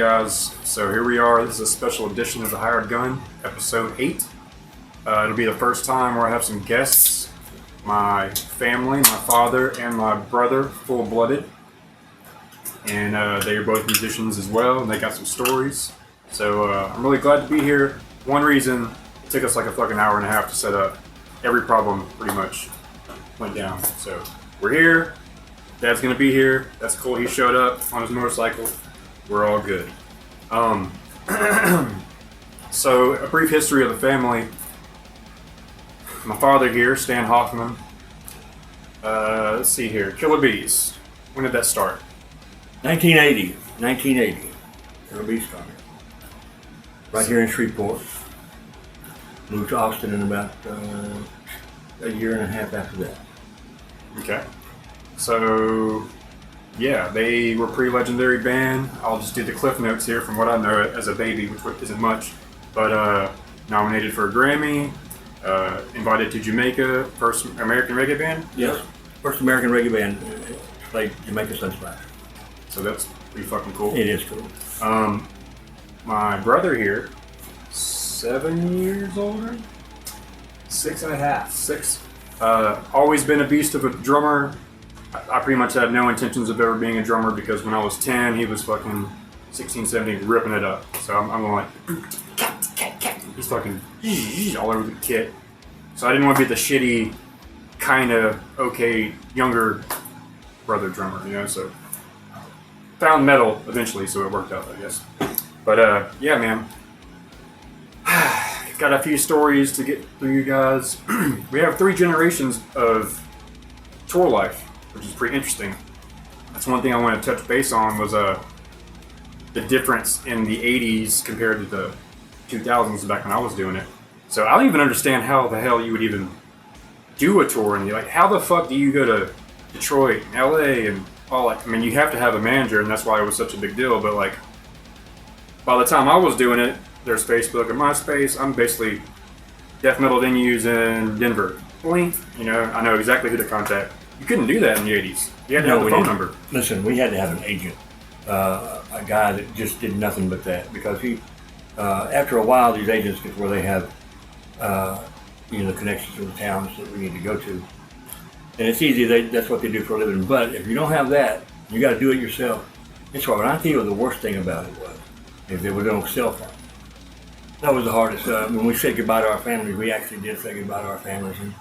guys. So here we are. This is a special edition of The Hired Gun, episode 8. It'll be the first time where I have some guests. My family, my father, and my brother, full-blooded. And they are both musicians as well, and they got some stories. So I'm really glad to be here. One reason, it took us like a fucking hour and a half to set up. Every problem pretty much went down. So we're here. Dad's gonna be here. That's cool. He showed up on his motorcycle. We're all good. So a brief history of the family. My father here, Stan Hoffman. Let's see here. Killer Bees. When did that start? 1980. Killer Bees started. Right here in Shreveport. Moved to Austin in about a year and a half after that. Okay. So, yeah, they were a pretty legendary band. I'll just do the cliff notes here from what I know as a baby, which isn't much. But nominated for a Grammy, invited to Jamaica, first American reggae band? Yes, first American reggae band played Jamaica Sunsplash. So that's pretty fucking cool. It is cool. My brother here, 7 years older? 6.5. 6. Always been a beast of a drummer. I pretty much had no intentions of ever being a drummer because when I was 10, he was fucking 16, 17, ripping it up. So I'm like, he's fucking all over the kit. So I didn't want to be the shitty, kind of okay, younger brother drummer, you know, so found metal eventually, so it worked out, I guess. But yeah, man. Got a few stories to get through, you guys. We have 3 generations of tour life, which is pretty interesting. That's one thing I want to touch base on was the difference in the 80s compared to the 2000s back when I was doing it. So I don't even understand how the hell you would even do a tour, and like, how the fuck do you go to Detroit, LA, and all that? I mean, you have to have a manager, and that's why it was such a big deal. But like, by the time I was doing it, there's Facebook and MySpace. I'm basically death metal venues in Denver. Blink, you know, I know exactly who to contact. You couldn't do that in the 80s. You had to have the phone number. Listen, we had to have an agent, a guy that just did nothing but that, because he, after a while, these agents get where they have, the connections to the towns that we need to go to, and it's easy. That's what they do for a living. But if you don't have that, you got to do it yourself. It's hard. I think the worst thing about it was if there was no cell phone. That was the hardest. When we said goodbye to our families, we actually did say goodbye to our families, and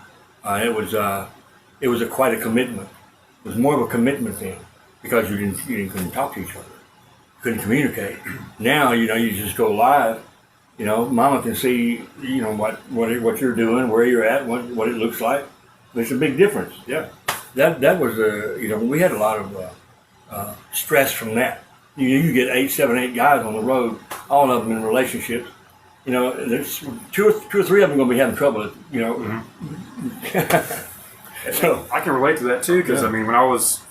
it was quite a commitment. It was more of a commitment thing because you couldn't talk to each other, couldn't communicate. Now you just go live. Mama can see what you're doing, where you're at, what it looks like. There's a big difference. Yeah, that was we had a lot of stress from that. You get 8, 7, 8 guys on the road, all of them in relationships. There's two or three of them going to be having trouble. So I can relate to that too, because I mean, when I was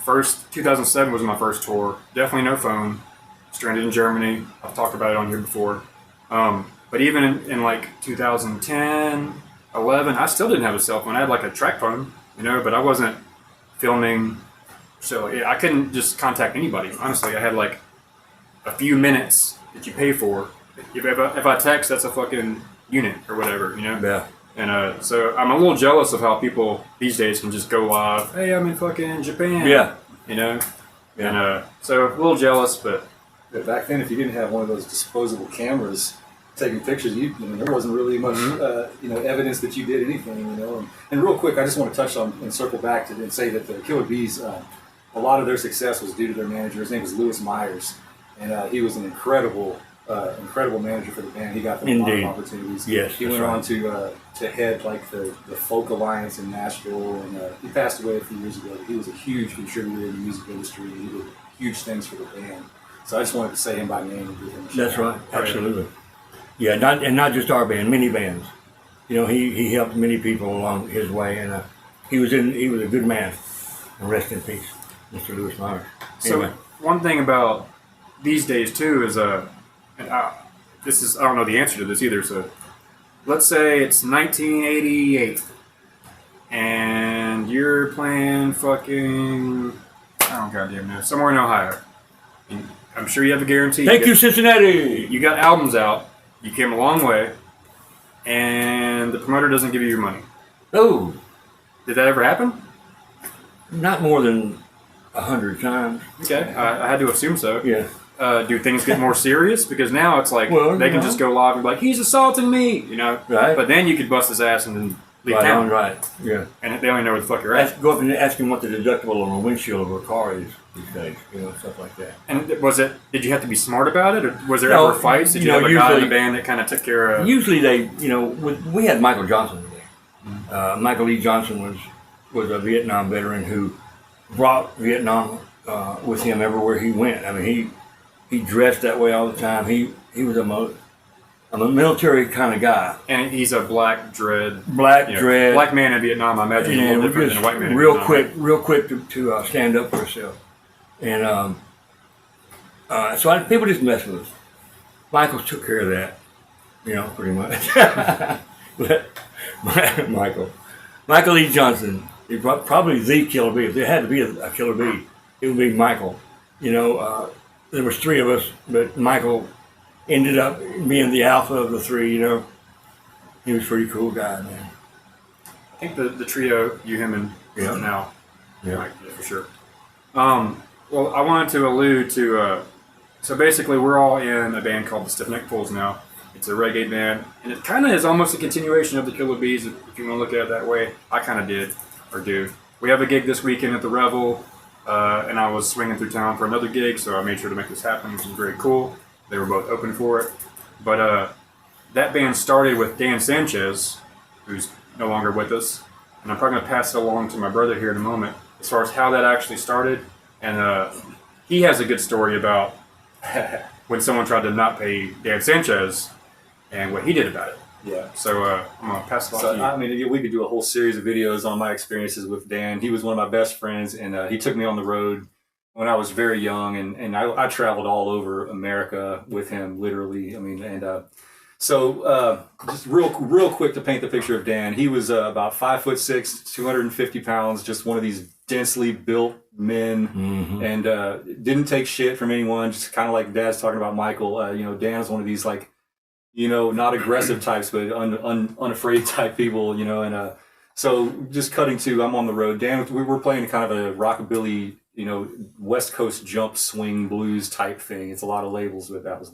2007 was my first tour. Definitely no phone. Stranded in Germany. I've talked about it on here before. But even in like 2010, 11, I still didn't have a cell phone. I had like a track phone, but I wasn't filming. So I couldn't just contact anybody. Honestly, I had like a few minutes that you pay for. If I text, that's a fucking unit or whatever, Yeah. And so I'm a little jealous of how people these days can just go live. Hey, I'm in fucking Japan. Yeah. Yeah. And so a little jealous, but back then, if you didn't have one of those disposable cameras taking pictures, there wasn't really much evidence that you did anything. And real quick, I just want to touch on and circle back to and say that the Killer Bees, a lot of their success was due to their manager. His name was Lewis Myers, and he was an incredible manager for the band. He got them a lot of opportunities. Yes, he went on to head like the Folk Alliance in Nashville, and he passed away a few years ago. He was a huge contributor in the music industry. He did huge things for the band. So I just wanted to say him by name and give him a shout. That's right, absolutely. Yeah, not just our band, many bands. He helped many people along his way, and he was a good man. And rest in peace, Mr. Lewis Myers. Anyway. So one thing about these days too is I don't know the answer to this either. So let's say it's 1988 and you're playing fucking, I don't goddamn know, somewhere in Ohio. And I'm sure you have a guarantee. Thank you, Cincinnati. You got albums out. You came a long way, and the promoter doesn't give you your money. Oh, Did that ever happen? not more than 100 times. Okay, I had to assume so. Yeah. Do things get more serious? Because now it's like Well, they can just go live and be like, he's assaulting me, Right. But then you could bust his ass and then leave Right town. on, right. Yeah. And they only know where the fuck you're at. Go up and ask him what the deductible on a windshield of a car is these days. Stuff like that. And did you have to be smart about it? Or was there No, ever fights? Did you have a guy in the band that kind of took care of... Usually they, we had Michael Johnson there. Michael E. Johnson was a Vietnam veteran who brought Vietnam with him everywhere he went. I mean, he dressed that way all the time. He was a military kind of guy. And he's a black dread. Dread. Black man in Vietnam, I imagine, is a little different than a white man in Vietnam. Real quick to stand up for himself. And so people just mess with us. Michael took care of that, pretty much. But Michael E. Johnson, probably the killer bee. If there had to be a killer bee, it would be Michael. There was three of us, but Michael ended up being the alpha of the three. He was a pretty cool guy, man. I think the trio, you, him, and now, Mike, for sure. Well, I wanted to allude to. So basically, we're all in a band called the Stiff Neck Fools now. It's a reggae band, and it kind of is almost a continuation of the Killer Bees, if you want to look at it that way. I kind of did, or do. We have a gig this weekend at the Revel, and I was swinging through town for another gig, so I made sure to make this happen, which is very cool. They were both open for it. But that band started with Dan Sanchez, who's no longer with us, and I'm probably going to pass it along to my brother here in a moment, as far as how that actually started. And he has a good story about when someone tried to not pay Dan Sanchez and what he did about it. Yeah. So I'm going to pass it on to you. I mean, we could do a whole series of videos on my experiences with Dan. He was one of my best friends, and he took me on the road when I was very young, and I traveled all over America with him, literally. I mean, and so just real quick to paint the picture of Dan, he was about 5'6", 250 pounds, just one of these densely built men, and didn't take shit from anyone. Just kind of like Dad's talking about Michael. Dan's one of these not aggressive types, but unafraid type people. And so just cutting to, I'm on the road. Dan, we were playing kind of a rockabilly, West Coast jump swing blues type thing. It's a lot of labels, but that was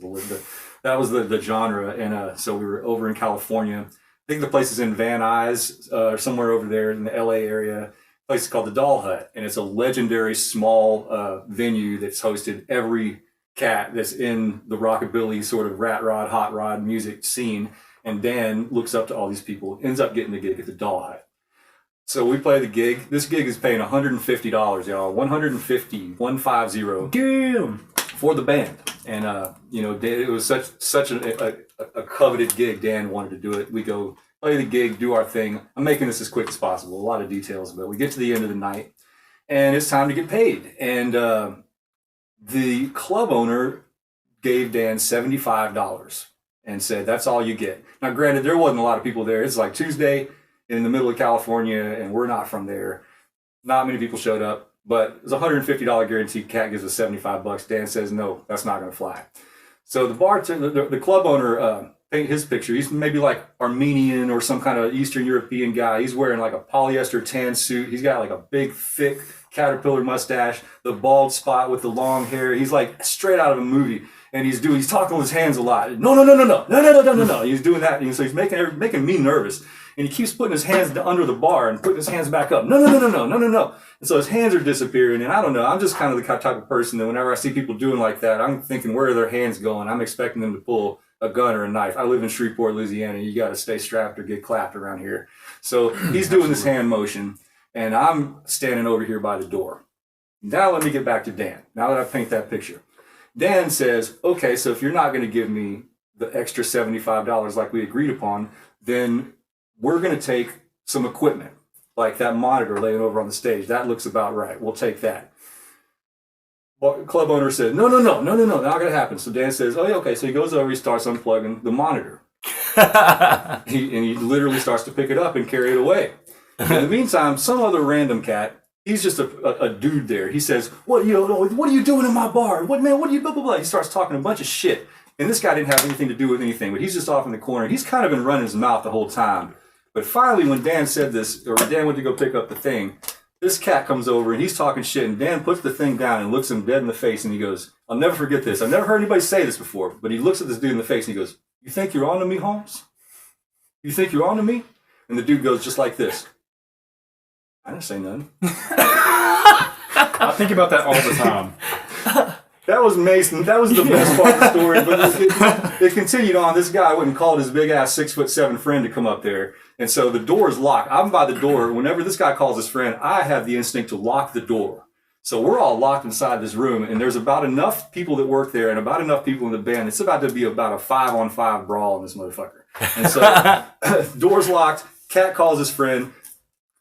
the genre. And so we were over in California. I think the place is in Van Nuys, or somewhere over there in the LA area. A place called the Doll Hut, and it's a legendary small venue that's hosted every cat that's in the rockabilly sort of rat rod, hot rod music scene. And Dan looks up to all these people, ends up getting the gig at the Doll Hut. So we play the gig. This gig is paying $150, y'all. $150. Damn. For the band. And it was such a coveted gig. Dan wanted to do it. We go play the gig, do our thing. I'm making this as quick as possible. A lot of details, but we get to the end of the night, and it's time to get paid. And the club owner gave Dan $75 and said, "That's all you get." Now, granted, there wasn't a lot of people there. It's like Tuesday in the middle of California, and we're not from there. Not many people showed up, but it was a $150 guarantee. Cat gives us $75. Dan says, "No, that's not going to fly." So the bartender, the club owner, paint his picture. He's maybe like Armenian or some kind of Eastern European guy. He's wearing like a polyester tan suit. He's got like a big, thick caterpillar mustache, the bald spot with the long hair. He's like straight out of a movie. And he's talking with his hands a lot. No. He's doing that. And so he's making me nervous. And he keeps putting his hands under the bar and putting his hands back up. No. And so his hands are disappearing. And I don't know. I'm just kind of the type of person that whenever I see people doing like that, I'm thinking, where are their hands going? I'm expecting them to pull a gun or a knife. I live in Shreveport, Louisiana. You got to stay strapped or get clapped around here. So he's doing this hand motion. And I'm standing over here by the door. Now let me get back to Dan. Now that I paint that picture. Dan says, "Okay, so if you're not going to give me the extra $75 like we agreed upon, then we're going to take some equipment, like that monitor laying over on the stage. That looks about right. We'll take that." Well, club owner said, no, not going to happen. So Dan says, "Oh, yeah, okay." So he goes over, he starts unplugging the monitor. He literally starts to pick it up and carry it away. In the meantime, some other random cat He's just a dude there. He says, what are you doing in my bar? What are you blah, blah, blah. He starts talking a bunch of shit. And this guy didn't have anything to do with anything, but he's just off in the corner. He's kind of been running his mouth the whole time. But finally, when Dan said this, or when Dan went to go pick up the thing, this cat comes over and he's talking shit, and Dan puts the thing down and looks him dead in the face, and he goes, I'll never forget this. I've never heard anybody say this before, but he looks at this dude in the face and he goes, you think you're on to me, Holmes? You think you're on to me? And the dude goes just like this. I didn't say nothing. I think about that all the time. That was Mason. That was the best part of the story. But it continued on. This guy went and called his big ass 6'7" friend to come up there. And so the door is locked. I'm by the door. Whenever this guy calls his friend, I have the instinct to lock the door. So we're all locked inside this room, and there's about enough people that work there and about enough people in the band. It's about to be about a 5-on-5 brawl in this motherfucker. And so door's locked. Cat calls his friend.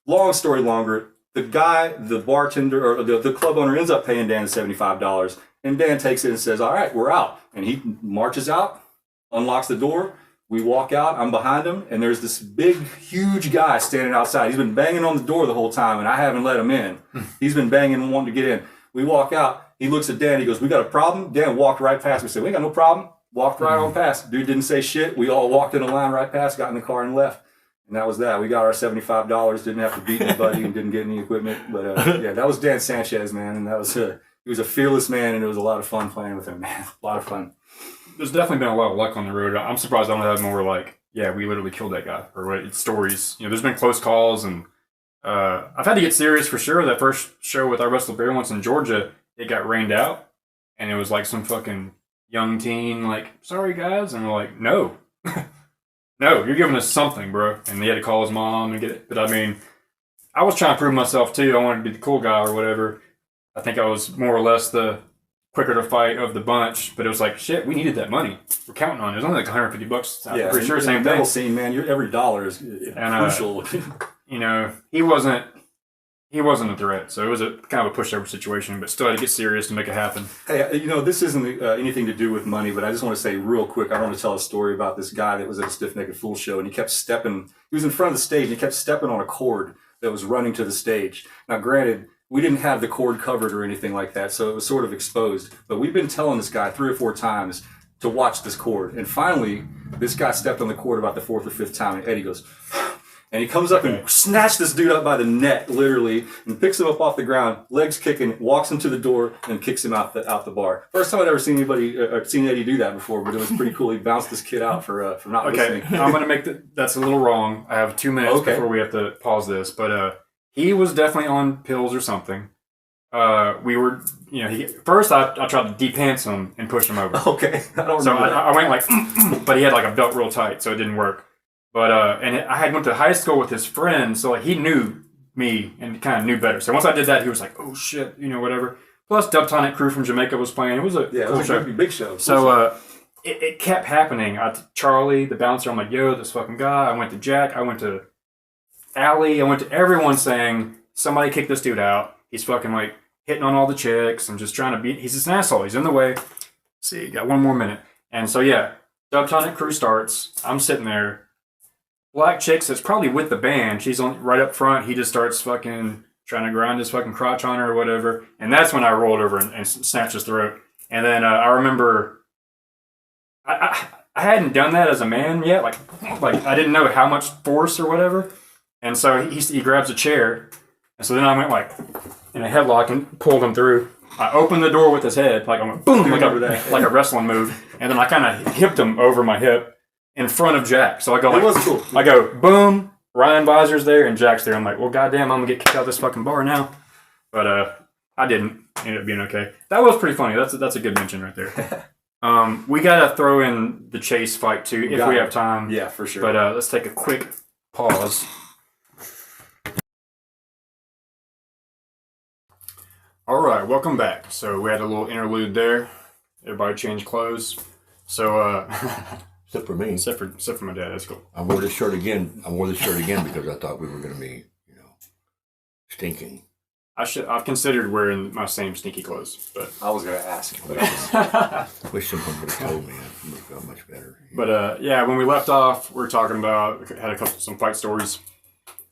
Long story longer. The guy, the bartender, or the club owner ends up paying Dan $75. And Dan takes it and says, all right, we're out. And he marches out, unlocks the door. We walk out. I'm behind him. And there's this big, huge guy standing outside. He's been banging on the door the whole time, and I haven't let him in. He's been banging and wanting to get in. We walk out. He looks at Dan. He goes, we got a problem? Dan walked right past me. Said, we ain't got no problem. Walked right on past. Dude didn't say shit. We all walked in a line right past, got in the car and left. And that was that. We got our $75. Didn't have to beat anybody and didn't get any equipment. But yeah, that was Dan Sanchez, man. And that was he was a fearless man, and it was a lot of fun playing with him, man. A lot of fun. There's definitely been a lot of luck on the road. I'm surprised I don't have more like, yeah, we literally killed that guy, or what stories. You know, there's been close calls, and I've had to get serious for sure. That first show with our Wrestle Bear once in Georgia, it got rained out, and it was like some fucking young teen, like, sorry guys, and we're like, no. No, you're giving us something, bro. And he had to call his mom and get it. But I mean, I was trying to prove myself too. I wanted to be the cool guy or whatever. I think I was more or less the quicker to fight of the bunch. But it was like, shit, we needed that money. We're counting on it. It was only like $150. I'm pretty sure same thing. Scene, man, every dollar is crucial. You know, he wasn't a threat. So it was a kind of a pushover situation, but still had to get serious to make it happen. Hey, you know, this isn't anything to do with money, but I just want to say real quick, I want to tell a story about this guy that was at a Stiff Naked Fool show, and he kept stepping. He was in front of the stage, and he kept stepping on a cord that was running to the stage. Now, granted, we didn't have the cord covered or anything like that, so it was sort of exposed. But we've been telling this guy 3 or 4 times to watch this cord. And finally, this guy stepped on the cord about the 4th or 5th time, and Eddie goes... And he comes up and snatched this dude up by the neck, literally, and picks him up off the ground, legs kicking, walks him to the door, and kicks him out the bar. First time I'd ever seen seen Eddie do that before, but it was pretty cool. He bounced this kid out for not listening. I'm going to make that's a little wrong. I have 2 minutes before we have to pause this, but he was definitely on pills or something. We were, you know, first I tried to de-pants him and push him over. Okay, I don't remember. So I went like, but he had like a belt real tight, so it didn't work. But and I had went to high school with his friend, so like he knew me and kind of knew better. So once I did that, he was like, "Oh shit," you know, whatever. Plus, Dubtonic Crew from Jamaica was playing. It was a cool show. Big show. So it kept happening. Charlie, the bouncer, I'm like, "Yo, this fucking guy." I went to Jack. I went to Allie. I went to everyone saying, "Somebody kick this dude out. He's fucking like hitting on all the chicks and just trying to beat. He's just an asshole. He's in the way." See, got 1 more minute. And so yeah, Dubtonic Crew starts. I'm sitting there. Black chicks that's probably with the band. She's on right up front. He just starts fucking trying to grind his fucking crotch on her or whatever. And that's when I rolled over and snatched his throat. And then I remember I hadn't done that as a man yet. Like I didn't know how much force or whatever. And so he grabs a chair. And so then I went like in a headlock and pulled him through. I opened the door with his head. Like I went boom, like a wrestling move. And then I kind of hipped him over my hip. In front of Jack. So I go like, it was cool. I go, boom, Ryan Visor's there and Jack's there. I'm like, well, goddamn, I'm going to get kicked out of this fucking bar now. But I didn't. Ended up being okay. That was pretty funny. That's a good mention right there. We got to throw in the chase fight too if we have time. Yeah, for sure. But let's take a quick pause. All right, welcome back. So we had a little interlude there. Everybody changed clothes. So... Except for me. Except for my dad. That's cool. I wore this shirt again because I thought we were going to be, you know, stinking. I've considered wearing my same stinky clothes, but I was going to ask. But wish someone would have told me. I would have felt much better. But yeah, when we left off, we were talking about had some fight stories.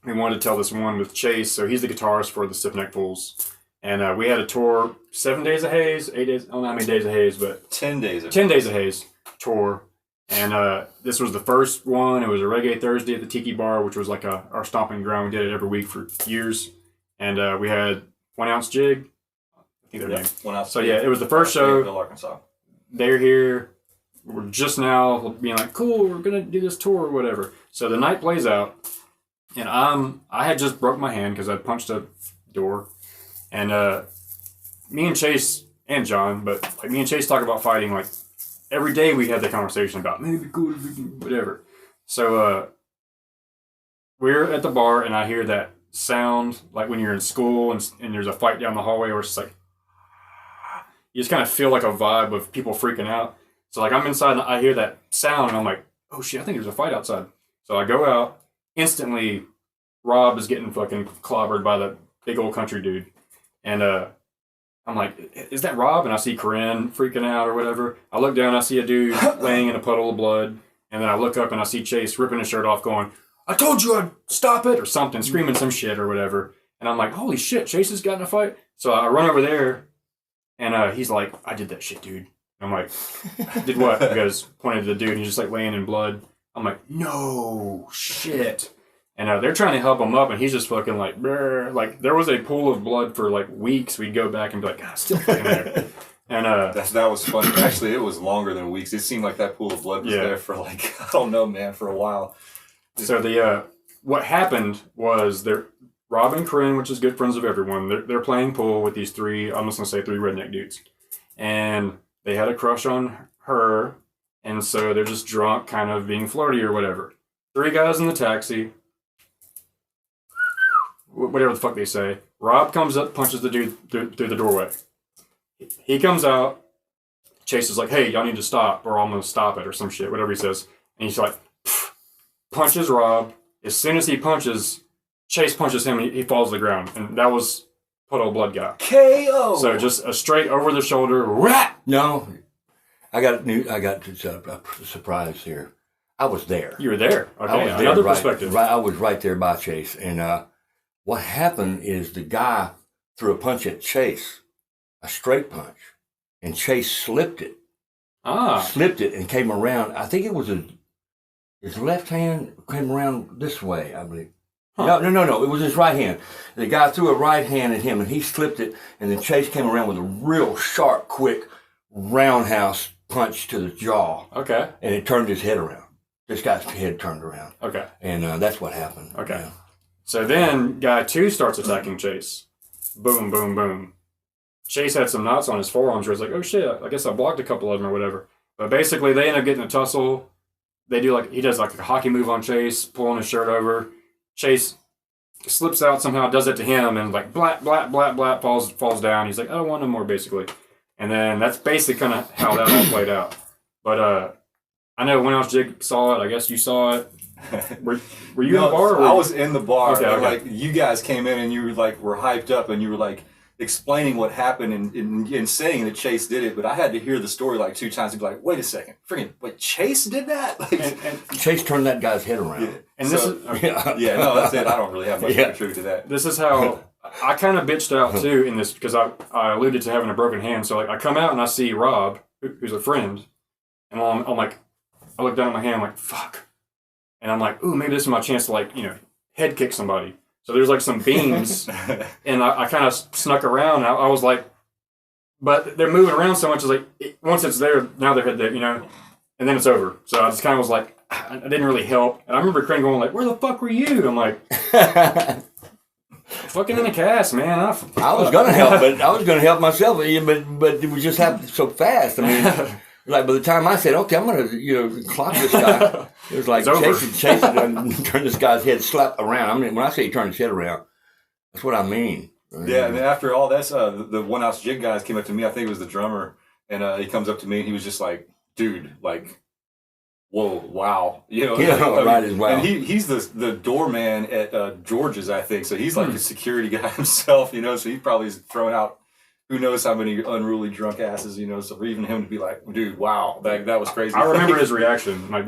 we wanted to tell this one with Chase. So he's the guitarist for the Stiff Neck Fools. And we had a tour, 7 days of haze, 8 days, I don't know how many days of haze, but 10 days. 10 days of haze tour. And this was the first one. It was a Reggae Thursday at the Tiki Bar, which was like our stomping ground. We did it every week for years. And we had 1 Ounce Jig. I think their name. 1 Ounce. So yeah, it was the first show. Arkansas. They're here. We're just now being like, cool, we're going to do this tour or whatever. So the night plays out. And I had just broke my hand because I'd punched a door. And me and Chase and John, but like me and Chase talk about fighting like every day. We had the conversation about maybe it'd be cool, whatever. So we're at the bar and I hear that sound like when you're in school and there's a fight down the hallway where it's like you just kind of feel like a vibe of people freaking out. So like I'm inside and I hear that sound and I'm like, oh shit, I think there's a fight outside. So I go out instantly. Rob is getting fucking clobbered by the big old country dude. And I'm like, is that Rob? And I see Corinne freaking out or whatever. I look down, I see a dude laying in a puddle of blood. And then I look up and I see Chase ripping his shirt off going, I told you I'd stop it or something, screaming some shit or whatever. And I'm like, holy shit, Chase has gotten a fight? So I run over there and he's like, I did that shit, dude. I'm like, did what? He goes, pointed to the dude and he's just like laying in blood. I'm like, no shit. And they're trying to help him up, and he's just fucking like, brr. Like there was a pool of blood for like weeks. We'd go back and be like, God, still fucking there. And that was funny. Actually, it was longer than weeks. It seemed like that pool of blood was there for like I don't know, man, for a while. So the what happened was Rob and Corinne, which is good friends of everyone. They're playing pool with these I'm just gonna say 3 redneck dudes, and they had a crush on her, and so they're just drunk, kind of being flirty or whatever. 3 guys in the taxi. Whatever the fuck they say. Rob comes up, punches the dude through the doorway. He comes out. Chase is like, hey, y'all need to stop or I'm going to stop it or some shit, whatever he says. And he's like, punches Rob. As soon as he punches, Chase punches him and he falls to the ground. And that was Puddle of Blood guy. KO! So just a straight over the shoulder, rap! No, I got a surprise here. I was there. You were there. Okay, I was there, another right, perspective. Right, I was right there by Chase. And what happened is the guy threw a punch at Chase, a straight punch, and Chase slipped it. Slipped it and came around. I think it was his left hand came around this way, I believe. Huh. No. It was his right hand. The guy threw a right hand at him, and he slipped it, and then Chase came around with a real sharp, quick, roundhouse punch to the jaw. Okay. And it turned his head around. This guy's head turned around. Okay. And that's what happened. Okay. Yeah. So then guy 2 starts attacking Chase. Boom, boom, boom. Chase had some knots on his forearms where he's like, oh shit, I guess I blocked a couple of them or whatever. But basically they end up getting a tussle. He does like a hockey move on Chase, pulling his shirt over. Chase slips out somehow, does it to him, and like blat, blat, blat, blat, falls down. He's like, I don't want no more, basically. And then that's basically kind of how that all played out. But I know 1 Ounce Jig saw it. I guess you saw it. Were you in the bar? I was in the bar. Okay, and, okay. like you guys came in and you were hyped up and you were like explaining what happened and saying that Chase did it. But I had to hear the story like 2 times and be like, wait a second, wait, Chase did that? Like, and Chase turned that guy's head around. Yeah. And so, this is no, that's it. I don't really have much to contribute to that. This is how I kind of bitched out too in this because I alluded to having a broken hand. So like I come out and I see Rob, who's a friend, and I'm like, I look down at my hand, I'm like, fuck. And I'm like, ooh, maybe this is my chance to like, head kick somebody. So there's like some beams, and I kind of snuck around. And I was like, but they're moving around so much. It's like, once it's there, now they're there, and then it's over. So I just kind of was like, I didn't really help. And I remember Crane going like, where the fuck were you? I'm like, fucking in the cast, man. I was going to help, but I was going to help myself. But it was just happened so fast. I mean, like by the time I said, okay, I'm going to, clock this guy, it was like chasing and turn this guy's head slap around. I mean, when I say he turned his head around, that's what I mean. Yeah, and then after all this, the 1 Ounce Jig guys came up to me. I think it was the drummer, and he comes up to me and he was just like, dude, like, whoa, wow. Right as well. And he's the doorman at George's, I think. So he's like a security guy himself, so he probably is throwing out who knows how many unruly drunk asses, so for even him to be like, dude, wow, that was crazy. I remember his reaction. Like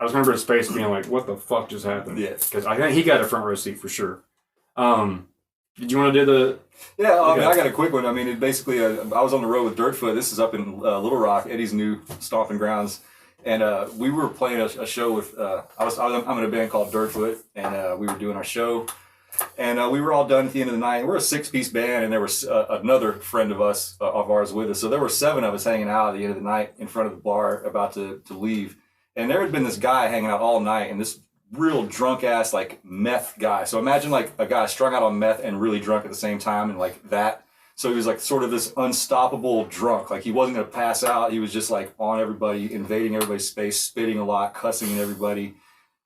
I just remember his face being like, "What the fuck just happened?" Yeah. Because I think he got a front row seat for sure. Did you want to do the? Yeah, I mean, I got a quick one. I mean, it basically, I was on the road with Dirtfoot. This is up in Little Rock, Eddie's new stomping grounds, and we were playing a show with. I'm in a band called Dirtfoot, and we were doing our show, and we were all done at the end of the night. We're a 6-piece band, and there was another friend of ours with us. So there were 7 of us hanging out at the end of the night in front of the bar, about to leave, and there had been this guy hanging out all night, and this real drunk ass like meth guy. So imagine like a guy strung out on meth and really drunk at the same time, and like that. So he was like sort of this unstoppable drunk. Like he wasn't gonna pass out. He was just like on everybody, invading everybody's space, spitting a lot, cussing at everybody,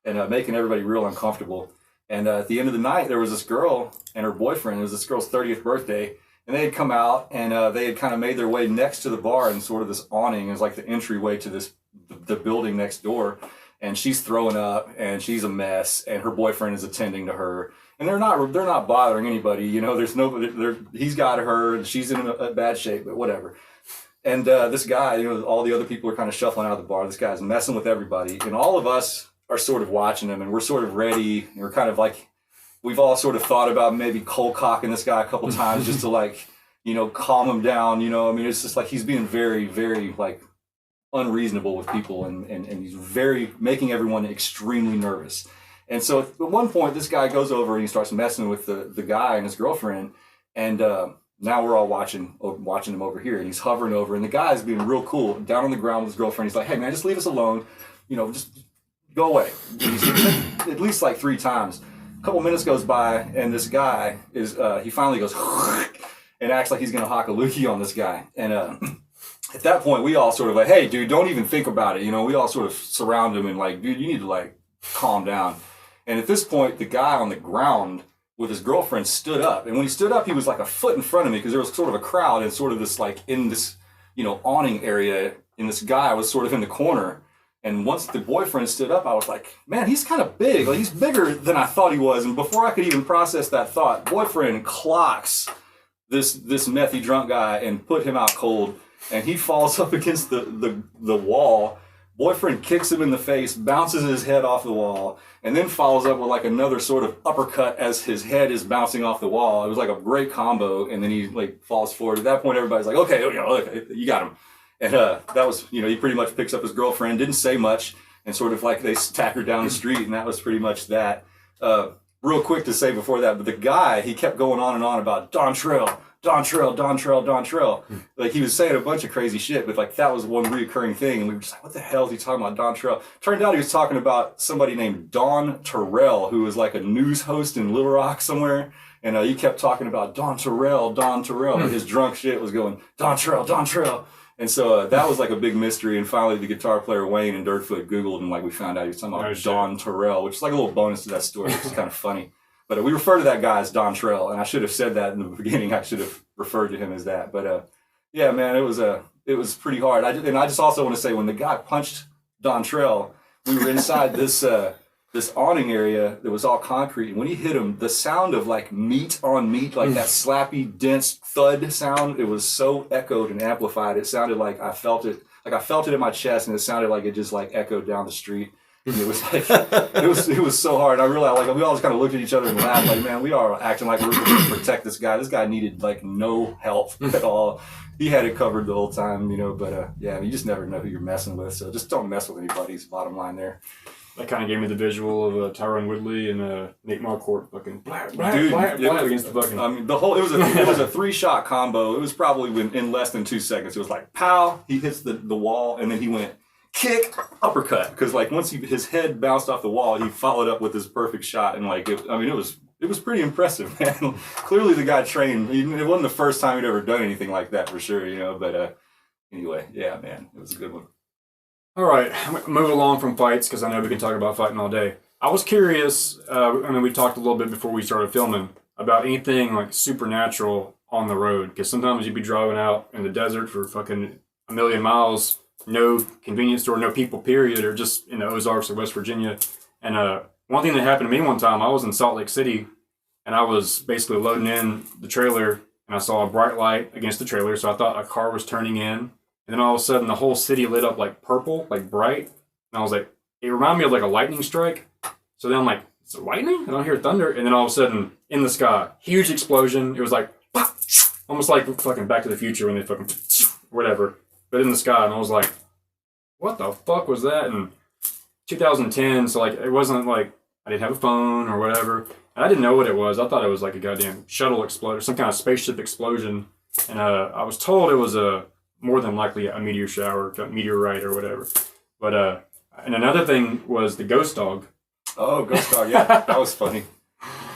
and making everybody real uncomfortable. And at the end of the night, there was this girl and her boyfriend. It was this girl's 30th birthday, and they had come out and they had kind of made their way next to the bar, and sort of this awning is like the entryway to the building next door. And she's throwing up, and she's a mess, and her boyfriend is attending to her, and they're not bothering anybody, you know. There's nobody. He's got her, and she's in a bad shape, but whatever. And this guy, you know, all the other people are kind of shuffling out of the bar. This guy's messing with everybody, and all of us are sort of watching him, and we're sort of ready. And we're kind of like, we've all sort of thought about maybe cold cocking this guy a couple times just to like, you know, calm him down. You know, I mean, it's just like he's being very, very like unreasonable with people, and he's very making everyone extremely nervous. And so at one point, this guy goes over and he starts messing with the guy and his girlfriend, and now we're all watching him over here, and he's hovering over, and the guy's being real cool down on the ground with his girlfriend. He's like, "Hey man, just leave us alone, you know, just go away." He's at least like 3 times. A couple minutes goes by, and this guy is he finally goes and acts like he's gonna hock a loogie on this guy, and at that point, we all sort of like, "Hey, dude, don't even think about it." You know, we all sort of surround him and like, "Dude, you need to like calm down." And at this point, the guy on the ground with his girlfriend stood up. And when he stood up, he was like a foot in front of me, because there was sort of a crowd and sort of this like in this, you know, awning area. And this guy was sort of in the corner. And once the boyfriend stood up, I was like, "Man, he's kind of big. Like he's bigger than I thought he was." And before I could even process that thought, boyfriend clocks this methy drunk guy and put him out cold. And he falls up against the wall. Boyfriend kicks him in the face, bounces his head off the wall, and then follows up with like another sort of uppercut as his head is bouncing off the wall. It was like a great combo, and then he like falls forward. At that point, everybody's like, "Okay, you know, okay, you got him." And that was, you know, he pretty much picks up his girlfriend, didn't say much, and sort of like they tack her down the street, and that was pretty much that. Real quick to say before that, but the guy, he kept going on and on about Dontrell. Like he was saying a bunch of crazy shit, but like that was one reoccurring thing, and we were just like, "What the hell is he talking about, Dontrell?" Turned out he was talking about somebody named Don Terrell, who was like a news host in Little Rock somewhere, and he kept talking about Don Terrell. And his drunk shit was going Don Terrell. And so that was like a big mystery, and finally the guitar player Wayne and Dirtfoot Googled, and like we found out he was talking about Don Terrell, which is like a little bonus to that story, which is kind of funny. But we refer to that guy as Don Terrell, and I should have said that in the beginning. I should have referred to him as that. But yeah, man, it was pretty hard. I just also want to say, when the guy punched Don Terrell, we were inside this awning area that was all concrete, and when he hit him, the sound of like meat on meat, like that slappy, dense thud sound, it was so echoed and amplified. It sounded like I felt it in my chest, and it sounded like it just like echoed down the street. And it was like it was so hard. And I realized, like, we all just kind of looked at each other and laughed, like, man, we are acting like we're going to protect this guy. This guy needed like no help at all. He had it covered the whole time, you know. But yeah, you just never know who you're messing with. So just don't mess with anybody. Is the bottom line there. That kind of gave me the visual of Tyrone Woodley and Nate Marquardt fucking black against the fucking. I mean, it was a 3-shot combo. It was probably in less than 2 seconds. It was like pow, he hits the wall, and then he went kick, uppercut, because like once his head bounced off the wall, he followed up with his perfect shot, and like it was pretty impressive, man. Clearly the guy trained. It wasn't the first time he'd ever done anything like that, for sure, you know. But anyway, yeah, man, it was a good one. All right, move along from fights, because I know we can talk about fighting all day. I was curious. I mean, we talked a little bit before we started filming about anything like supernatural on the road, because sometimes you'd be driving out in the desert for fucking a million miles. No convenience store, no people, period, or just in the Ozarks or West Virginia. And one thing that happened to me one time, I was in Salt Lake City, and I was basically loading in the trailer, and I saw a bright light against the trailer, so I thought a car was turning in. And then all of a sudden, the whole city lit up like purple, like bright. And I was like, it reminded me of like a lightning strike. So then I'm like, it's lightning? I don't hear thunder. And then all of a sudden, in the sky, huge explosion. It was like, almost like fucking Back to the Future when they fucking whatever. But in the sky, and I was like, what the fuck was that? And 2010, so like it wasn't like I didn't have a phone or whatever. And I didn't know what it was. I thought it was like a goddamn shuttle explosion, some kind of spaceship explosion. And I was told it was more than likely a meteor shower, a meteorite or whatever. But and another thing was the ghost dog. Oh, ghost dog, yeah, that was funny.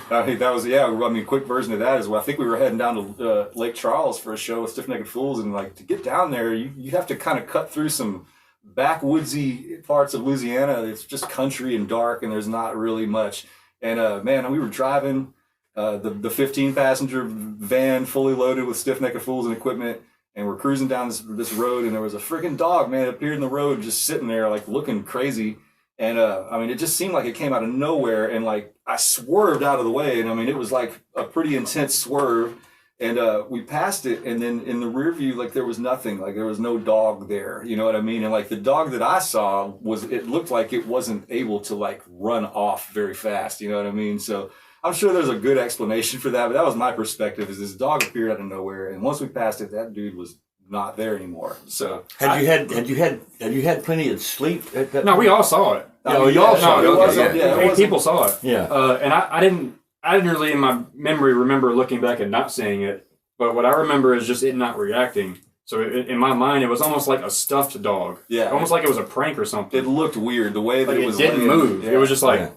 I think that was, I mean, quick version of that is, well, I think we were heading down to Lake Charles for a show with Stiff Necked Fools, and like to get down there, you have to kind of cut through some backwoodsy parts of Louisiana. It's just country and dark, and there's not really much. And man, we were driving the 15 passenger van fully loaded with Stiff Necked Fools and equipment, and we're cruising down this road, and there was a freaking dog, man, appeared in the road just sitting there like looking crazy. And I mean, it just seemed like it came out of nowhere, and like I swerved out of the way, and I mean, it was like a pretty intense swerve, and we passed it, and then in the rear view, like there was nothing, like there was no dog there, you know what I mean? And like the dog that I saw it looked like it wasn't able to like run off very fast, you know what I mean? So I'm sure there's a good explanation for that, but that was my perspective. Is this dog appeared out of nowhere, and once we passed it, that dude was not there anymore. So had you had plenty of sleep? No, we all saw it. You all saw it. Okay, yeah. 8 people saw it. Yeah. And I didn't really in my memory remember looking back and not seeing it. But what I remember is just it not reacting. So in my mind, it was almost like a stuffed dog. Yeah. Almost like it was a prank or something. it looked weird the way that Like it was. didn't move. Yeah. It was just like. Yeah.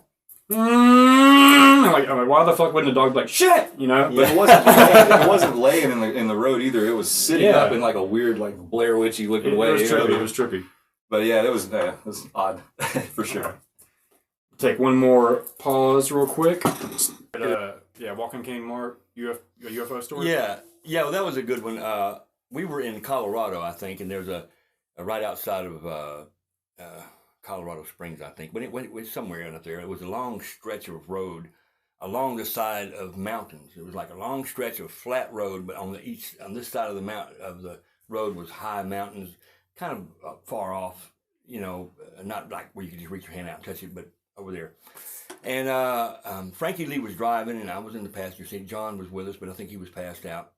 I'm like, why the fuck wouldn't a dog be like shit? You know? But it wasn't laying in the road either. It was sitting up in like a weird, like Blair Witchy looking way. It was trippy. It was trippy. But yeah, it was odd for sure. Take one more pause real quick. Walking Cane Mark, UFO story. Yeah. Well, that was a good one. We were in Colorado, I think, and there's a right outside of Colorado Springs, I think, but it went somewhere out there. It was a long stretch of road along the side of mountains. It was like a long stretch of flat road, but on this side of the road was high mountains, kind of far off, you know, not like where you could just reach your hand out and touch it, but over there. And Frankie Lee was driving, and I was in the passenger seat. John was with us, but I think he was passed out.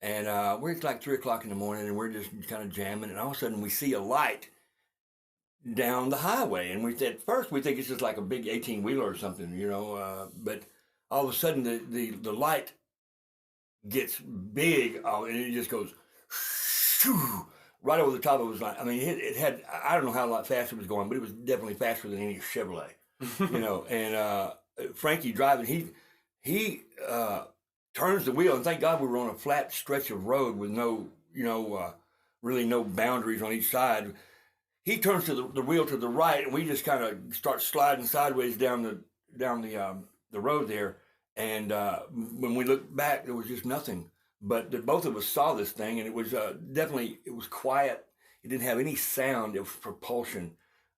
And we're like 3 o'clock in the morning, and we're just kind of jamming, and all of a sudden we see a light down the highway, and at first we think it's just like a big 18-wheeler or something, you know, but all of a sudden the light gets big, and it just goes right over the top of his line. I mean, it had, I don't know how fast it was going, but it was definitely faster than any Chevrolet, you know. And Frankie driving, he turns the wheel, and thank God we were on a flat stretch of road with no, you know, really no boundaries on each side. He turns to the wheel to the right, and we just kind of start sliding sideways down the road there. And when we looked back, there was just nothing. But both of us saw this thing, and it was definitely, it was quiet. It didn't have any sound of propulsion.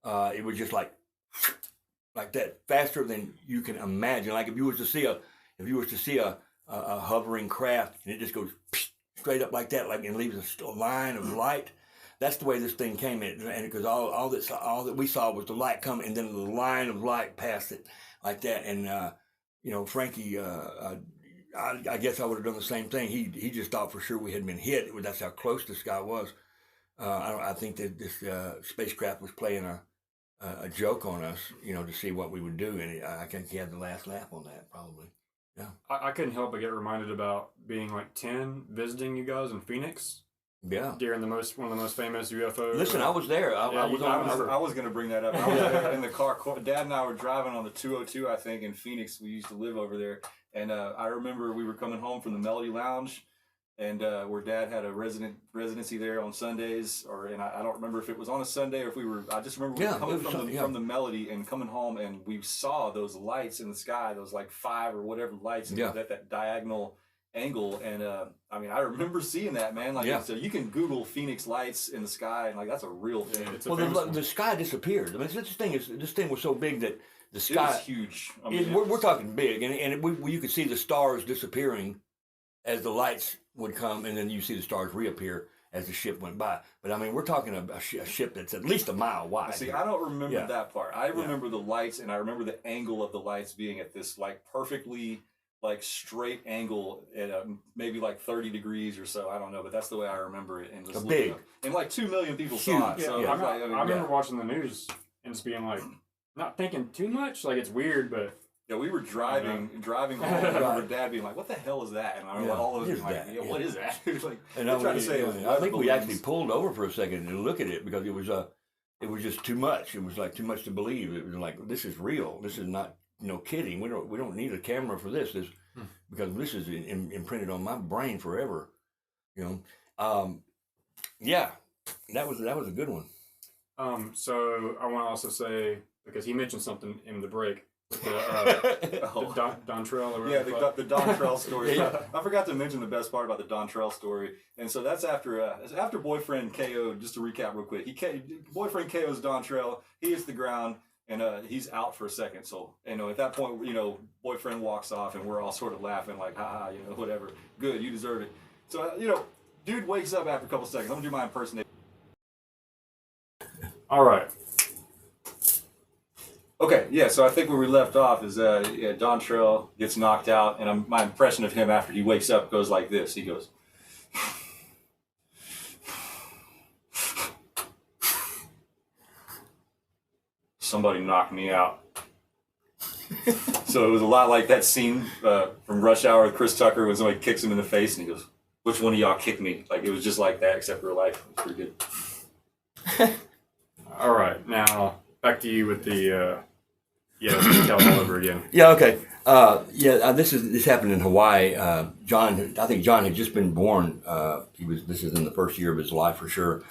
It was just like that, faster than you can imagine. Like if you was to see a hovering craft, and it just goes straight up like that, like, and leaves a line of light. That's the way this thing came in, and because all that we saw was the light come, and then the line of light past it like that. And you know, Frankie, I guess I would have done the same thing. He just thought for sure we had been hit. That's how close this guy was. I think that this spacecraft was playing a joke on us, you know, to see what we would do, and I think he had the last laugh on that, probably. Yeah. I couldn't help but get reminded about being like 10, visiting you guys in Phoenix. Yeah. During one of the most famous UFO. Listen, I was there. I was going to bring that up. I was there in the car. Dad and I were driving on the 202, I think, in Phoenix. We used to live over there. And I remember we were coming home from the Melody Lounge, and where Dad had a residency there on Sundays, and I don't remember if it was on a Sunday or if we were. I just remember we were coming from the Melody and coming home, and we saw those lights in the sky, those like 5 or whatever lights, and that diagonal angle. And I mean, I remember seeing that, man. Like, so you can Google Phoenix lights in the sky, and like that's a real thing. Yeah, the sky disappeared. I mean, this thing was so big that the sky, it was huge. I mean, we're talking big, and you could see the stars disappearing as the lights would come, and then you see the stars reappear. as the ship went by. But I mean, we're talking a ship that's at least a mile wide. See, I don't remember Yeah. that part. I remember the lights, and I remember the angle of the lights being at this like perfectly like straight angle at maybe like 30 degrees or so. I don't know, but that's the way I remember it. And just Big. up. And like 2 million people Huge. saw it. So I, it's like, I remember watching the news and just being like, not thinking too much. Like it's weird, but yeah, we were driving home, and I remember Dad being like, "What the hell is that?" And I remember all of us being like, that? "Yeah, what is that?" Like, And they're trying to say, I think we actually pulled over for a second and look at it because it was just too much. It was like too much to believe. It was like, this is real. This is not kidding. We don't need a camera for this. Because this is imprinted on my brain forever. Yeah, that was a good one. So I want to also say, because he mentioned something in the break, the Dontrell or yeah, whatever. the Dontrell story. Yeah. I forgot to mention the best part about the Dontrell story. And so that's after boyfriend KO. Just to recap real quick, boyfriend KO's Dontrell. He hits the ground. And he's out for a second. So, at that point, boyfriend walks off and we're all sort of laughing like, haha, whatever. Good, you deserve it. So, dude wakes up after a couple seconds. I'm going to do my impersonation. All right. Okay, yeah, so I think where we left off is Dontrell gets knocked out. And my impression of him after he wakes up goes like this. He goes... Somebody knocked me out. So it was a lot like that scene from Rush Hour with Chris Tucker when somebody kicks him in the face and he goes, "Which one of y'all kicked me?" Like it was just like that, except real life. It was pretty good. All right. Now back to you with the tell it all over again. Yeah. Okay. This happened in Hawaii. I think John had just been born. This is in the first year of his life for sure.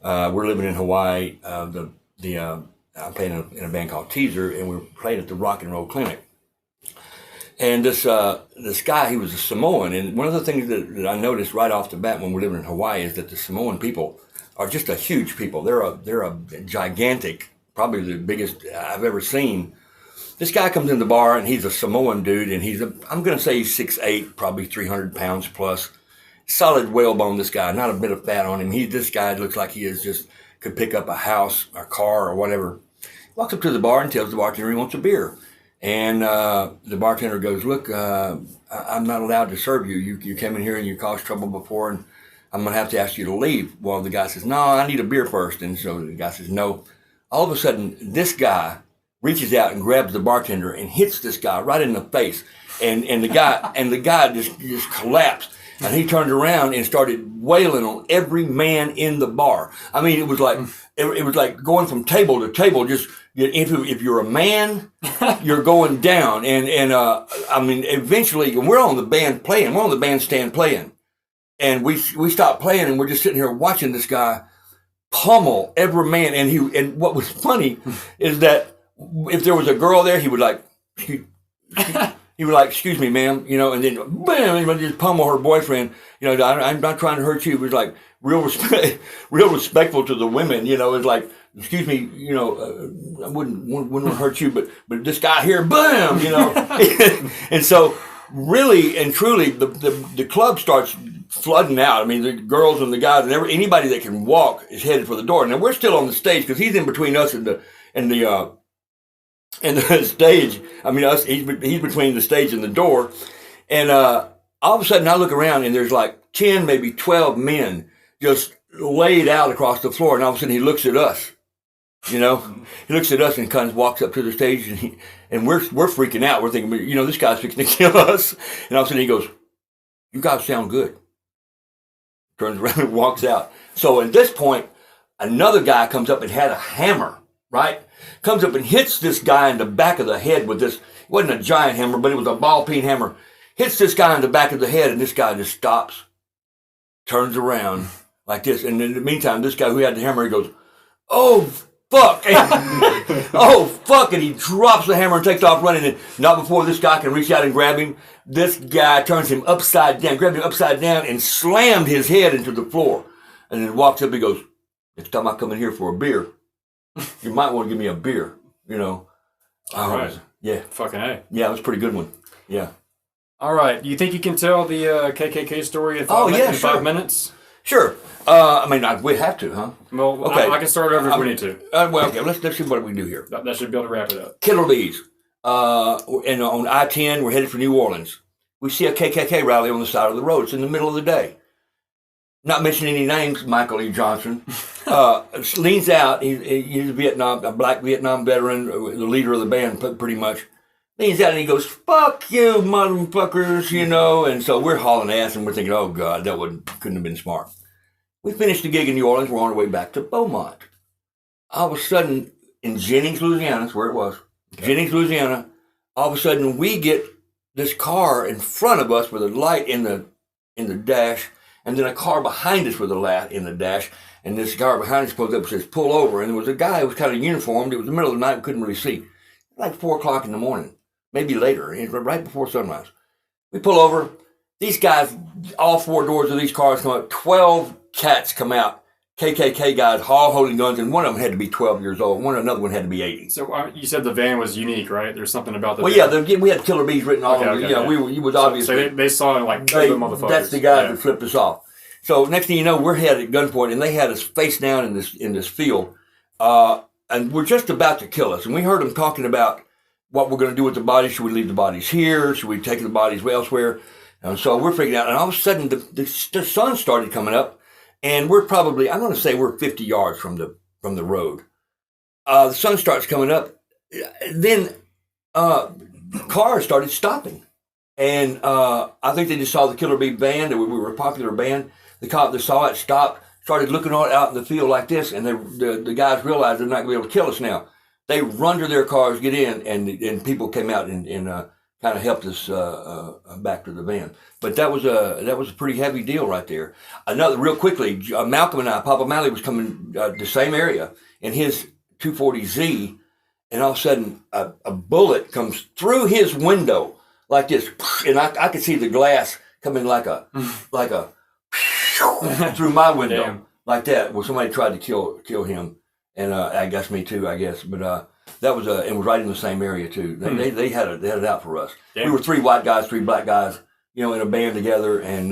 We're living in Hawaii. I'm playing in a band called Teaser, and we were playing at the Rock and Roll Clinic. And this guy, he was a Samoan, and one of the things that I noticed right off the bat when we're living in Hawaii is that the Samoan people are just a huge people. They're a gigantic, probably the biggest I've ever seen. This guy comes in the bar, and he's a Samoan dude, and I'm going to say he's 6'8", probably 300 pounds plus. Solid whalebone, this guy, not a bit of fat on him. This guy looks like he could pick up a house, a car, or whatever. Walks up to the bar and tells the bartender he wants a beer. And the bartender goes, "Look, I'm not allowed to serve you. You came in here and you caused trouble before, and I'm going to have to ask you to leave." Well, the guy says, "No, I need a beer first." And so the guy says, "No." All of a sudden, this guy reaches out and grabs the bartender and hits this guy right in the face. And the guy just collapsed. And he turned around and started wailing on every man in the bar. I mean, it was like going from table to table. Just if you're a man, you're going down. And I mean, eventually, we're on the bandstand playing, and we stopped playing, and we're just sitting here watching this guy pummel every man. And what was funny is that if there was a girl there, he would like. He was like, "Excuse me, ma'am," and then bam, he would just pummel her boyfriend. I'm not trying to hurt you. He was like real respectful to the women. It's like, "Excuse me, I wouldn't hurt you, but this guy here, bam, And so, really and truly, the club starts flooding out. I mean, the girls and the guys and anybody that can walk is headed for the door. Now we're still on the stage because he's in between us and the stage. I mean, he's between the stage and the door. And all of a sudden I look around and there's like 10, maybe 12 men just laid out across the floor. And all of a sudden he looks at us, He looks at us and kind of walks up to the stage and we're freaking out. We're thinking, this guy's fixing to kill us. And all of a sudden he goes, "You guys sound good." Turns around and walks out. So at this point, another guy comes up and had a hammer, right? Comes up and hits this guy in the back of the head with this. It wasn't a giant hammer, but it was a ball peen hammer. Hits this guy in the back of the head, and this guy just stops, turns around like this. And in the meantime, this guy who had the hammer, he goes, "Oh, fuck." "Oh, fuck." And he drops the hammer and takes off running. And not before this guy can reach out and grab him, this guy turns him upside down, grabbed him upside down, and slammed his head into the floor. And then walks up and goes, "Next time I come in here for a beer, you might want to give me a beer." All right. Yeah. Fucking A. Yeah, it was a pretty good one. Yeah. All right. You think you can tell the KKK story in 5 minutes? Sure. We have to, huh? Well, Okay. I can start over if we need to. Okay. Let's see what we can do here. That should be able to wrap it up. Killer bees. And on I-10, we're headed for New Orleans. We see a KKK rally on the side of the road. It's in the middle of the day. Not mentioning any names, Michael E. Johnson leans out. He's a black Vietnam veteran, the leader of the band, pretty much. Leans out and he goes, "Fuck you, motherfuckers," And so we're hauling ass and we're thinking, "Oh God, couldn't have been smart." We finished the gig in New Orleans. We're on our way back to Beaumont. All of a sudden, in Jennings, Louisiana, that's where it was. Jennings, Louisiana. All of a sudden, we get this car in front of us with a light in the dash, and then a car behind us with a light in the dash. And this car behind us pulls up and says, "Pull over." And there was a guy who was kind of uniformed. It was the middle of the night. We couldn't really see. Like 4 o'clock in the morning, maybe later, right before sunrise. We pull over. These guys, all 4 doors of these cars come up. 12 cats come out. KKK guys, all holding guns, and one of them had to be 12 years old. Another one had to be 80. So you said the van was unique, right? There's something about the Well, van. yeah, we had killer bees written all over. He was obviously. So they saw it like the motherfuckers. That's the guy that flipped us off. So next thing you know, we're headed at gunpoint, and they had us face down in this field, and we're just about to kill us. And we heard them talking about what we're going to do with the bodies. Should we leave the bodies here? Should we take the bodies elsewhere? And so we're freaking out, and all of a sudden the sun started coming up. And we're probably, I'm going to say we're 50 yards from the road. The sun starts coming up. Then cars started stopping. And I think they just saw the Killer Bee band. We were a popular band. The cop that saw it stopped, started looking out in the field like this. And the guys realized they're not going to be able to kill us now. They run to their cars, get in, and people came out and kind of helped us back to the van. But that was a pretty heavy deal right there. Another, real quickly, Malcolm and I, Papa Malley was coming the same area in his 240Z, and all of a sudden a bullet comes through his window like this, and I could see the glass coming like a through my window. Damn. Like that. Well, somebody tried to kill him, and I guess me too. I guess, but. That was it was right in the same area too. They had it out for us. Damn. We were 3 white guys, 3 black guys, in a band together, and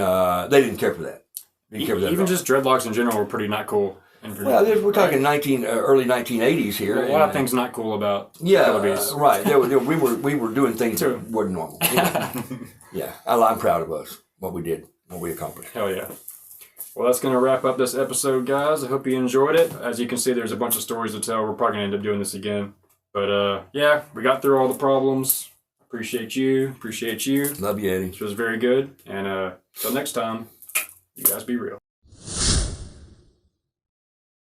they didn't care for that. Even just dreadlocks in general were pretty not cool. Well, we're talking early 1980s here. Well, a lot of things not cool about right. We were doing things that weren't normal. Yeah, I'm proud of us, what we did, what we accomplished. Hell yeah. Well, that's going to wrap up this episode, guys. I hope you enjoyed it. As you can see, there's a bunch of stories to tell. We're probably going to end up doing this again. But, yeah, we got through all the problems. Appreciate you. Love you, Eddie. This was very good. And until next time, you guys be real.